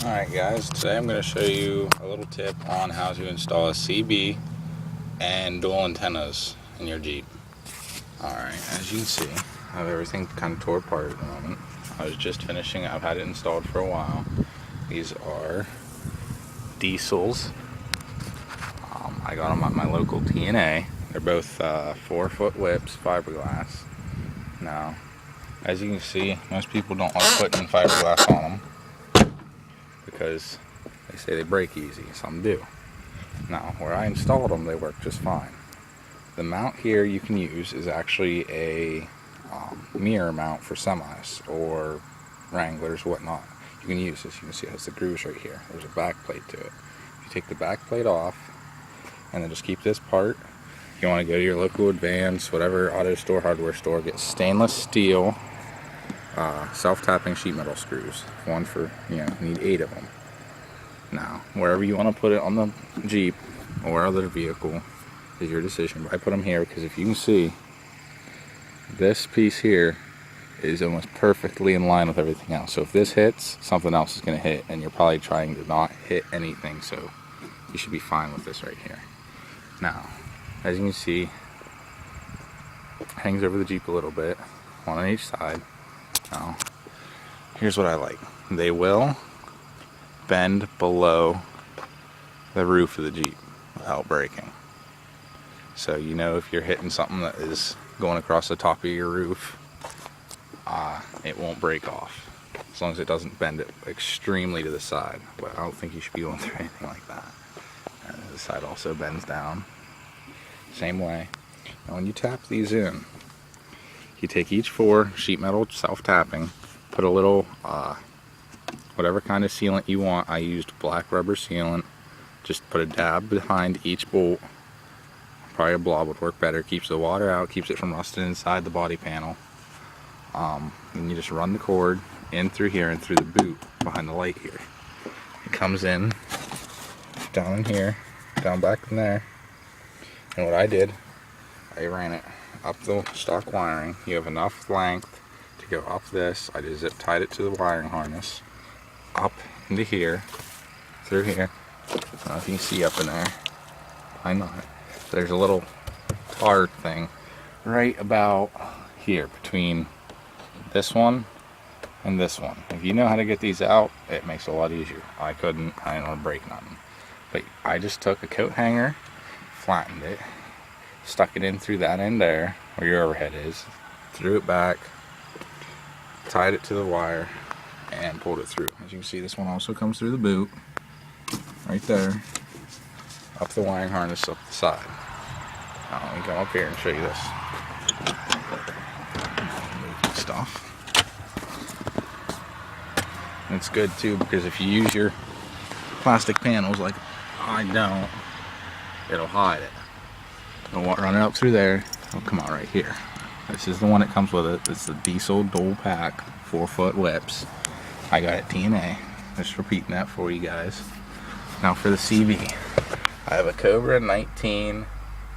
Alright guys, today I'm going to show you a little tip on how to install a CB and dual antennas in your Jeep. Alright, as you can see, I have everything kind of tore apart at the moment. I was just finishing, I've had it installed for a while. These are diesels. I got them at my local TNA. They're both 4-foot whips, fiberglass. Now, as you can see, most people don't like putting fiberglass on them because they say they break easy. Some do. Now, where I installed them, they work just fine. The mount here you can use is actually a mirror mount for semis or Wranglers, whatnot. You can use this. You can see it has the grooves right here. There's a back plate to it. You take the back plate off and then just keep this part. If you want to go to your local Advance, whatever auto store, hardware store, get stainless steel self-tapping sheet metal screws. One for, you need 8 of them. Now, wherever you want to put it on the Jeep or other vehicle is your decision. But I put them here because if you can see, this piece here is almost perfectly in line with everything else. So if this hits, something else is going to hit, and you're probably trying to not hit anything, so you should be fine with this right here. Now, as you can see, it hangs over the Jeep a little bit, one on each side. Now, here's what I like. They will bend below the roof of the Jeep without breaking. So you know if you're hitting something that is going across the top of your roof, it won't break off, as long as it doesn't bend it extremely to the side. But I don't think you should be going through anything like that. And the side also bends down, same way. Now when you tap these in, you take each 4 sheet metal self-tapping, put a little whatever kind of sealant you want. I used black rubber sealant. Just put a dab behind each bolt. Probably a blob would work better. Keeps the water out, keeps it from rusting inside the body panel. And you just run the cord in through here and through the boot behind the light here. It comes in down in here, down back in there. And what I did, I ran it up the stock wiring. You have enough length to go up this. I just zip tied it to the wiring harness, up into here, through here. I don't know if you can see up in there. I'm not. There's a little tar thing right about here between this one and this one. If you know how to get these out, it makes it a lot easier. I couldn't. I didn't want to break nothing. But I just took a coat hanger, flattened it, stuck it in through that end there where your overhead is, threw it back, tied it to the wire, and pulled it through. As you can see, this one also comes through the boot right there, up the wiring harness up the side. Now let me come up here and show you this. Move stuff. And it's good too, because if you use your plastic panels like I don't, it'll hide it. It'll run it up through there. It'll come out right here. This is the one that comes with it. It's the diesel dual pack 4-foot whips. I got it TNA. Just repeating that for you guys. Now for the CB, I have a Cobra 19.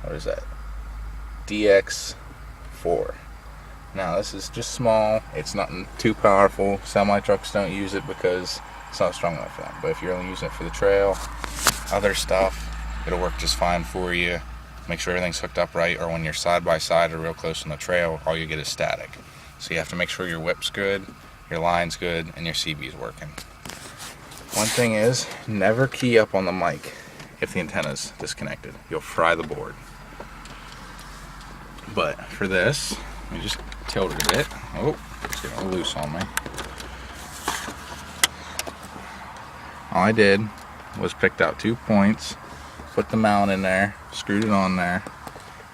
What is that? DX4. Now this is just small. It's not too powerful. Semi trucks don't use it because it's not strong enough for them. But if you're only using it for the trail, other stuff, it'll work just fine for you. Make sure everything's hooked up right, or when you're side by side or real close on the trail, all you get is static. So you have to make sure your whip's good, your line's good, and your CB's working. One thing is, never key up on the mic if the antenna's disconnected. You'll fry the board. But for this, let me just tilt it a bit. Oh, it's getting loose on me. All I did was picked out 2 points, put the mount in there, screwed it on there.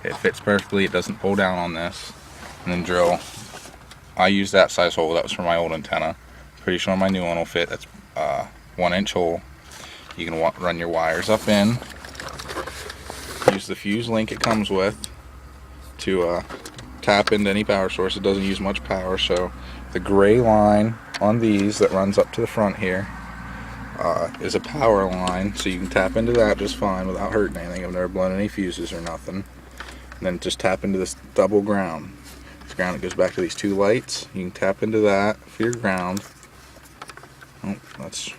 It fits perfectly, it doesn't pull down on this. And then drill. I used that size hole, that was for my old antenna. Pretty sure my new one will fit. That's 1-inch hole. You can run your wires up in. Use the fuse link it comes with to tap into any power source. It doesn't use much power, so the gray line on these that runs up to the front here is a power line, so you can tap into that just fine without hurting anything. I've never blown any fuses or nothing. And then just tap into this double ground. This ground, it goes back to these 2 lights. You can tap into that for your ground. Oh, that's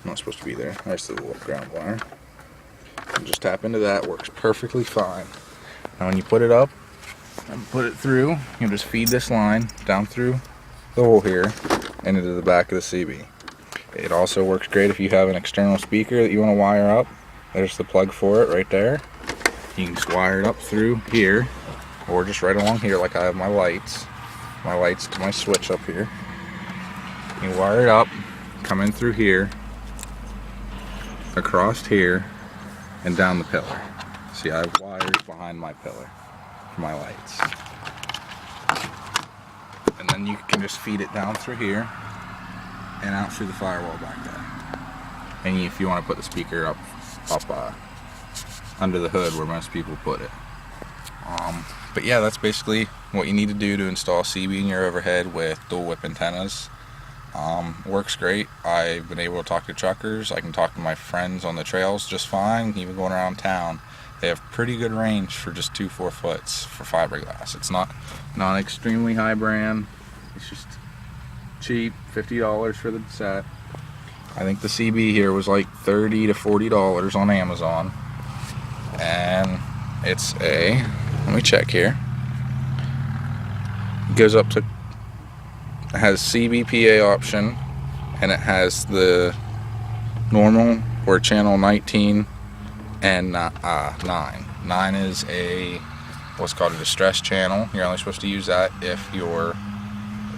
Not supposed to be there. There's the little ground wire. And just tap into that. Works perfectly fine. Now when you put it up and put it through, you just feed this line down through the hole here and into the back of the CB. It also works great if you have an external speaker that you want to wire up. There's the plug for it right there. You can just wire it up through here, or just right along here like I have my lights. My lights to my switch up here. You wire it up, come in through here, across here, and down the pillar. See, I have wires behind my pillar for my lights. And then you can just feed it down through here and out through the firewall back there. And if you want to put the speaker up under the hood where most people put it. But yeah, that's basically what you need to do to install CB in your overhead with dual whip antennas. Works great. I've been able to talk to truckers. I can talk to my friends on the trails just fine, even going around town. They have pretty good range for just 2 4-foots for fiberglass. It's not extremely high brand. It's just cheap, $50 for the set. I think the CB here was like $30 to $40 on Amazon. And it's let me check here. It goes up to, it has CBPA option, and it has the normal or channel 19 and 9. 9 is what's called a distress channel. You're only supposed to use that if you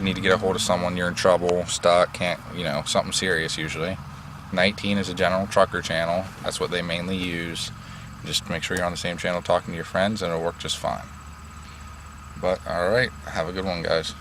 need to get a hold of someone, you're in trouble, stuck, can't, something serious usually. 19 is a general trucker channel. That's what they mainly use. Just make sure you're on the same channel talking to your friends, and it'll work just fine. But alright, have a good one, guys.